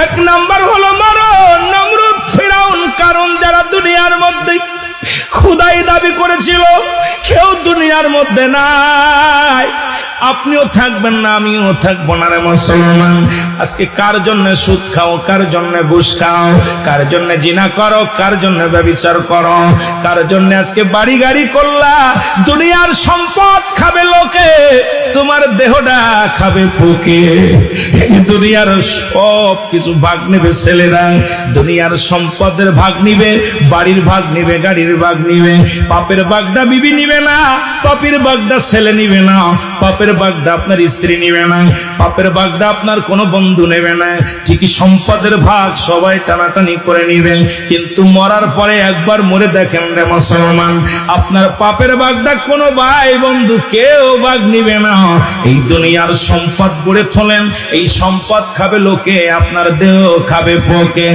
এক নাম্বার হলো মরণ, নমরুদ, ফিরাউন, কারণ যারা দুনিয়ার মধ্যে খোদাই দাবি করেছিল, কেউ দুনিয়ার মধ্যে নাই। আপনিও থাকবেন না, আমিও থাকবো না রে মুসলমান। আজকে কার জন্য সুদ খাও, কার জন্য ঘুষ খাও, কার জন্য জিনা করো, কার জন্য ব্যভিচার করো, কার জন্য আজকে বাড়ি গাড়ি করলা? দুনিয়ার সম্পদ খাবে লোকে, তোমার দেহটা খাবে পোকে। দুনিয়ার সব কিছু ভাগ নেবে ছেলেরা, দুনিয়ার সম্পদের ভাগ নিবে, বাড়ির ভাগ নিবে, গাড়ির ভাগ নিবে। পাপের ভাগটা বিবি নিবে না, পাপের ভাগটা ছেলে নিবে না, পাপের ভাগটা আপনার স্ত্রী নিবে না, পাপের ভাগটা আপনার কোনো বন্ধু নেবে না। ঠিকই সম্পদের ভাগ সবাই টানাটানি করে নিবেন, কিন্তু মরার পরে একবার মরে দেখেন রে মুসলমান, আপনার পাপের ভাগটা কোনো ভাই বন্ধু কেউ ভাগ নিবে না। এই দুনিয়ার সম্পদ গড়ে তোলেন, এই সম্পদ খাবে লোকে, আপনার দেহ খাবে পোকে।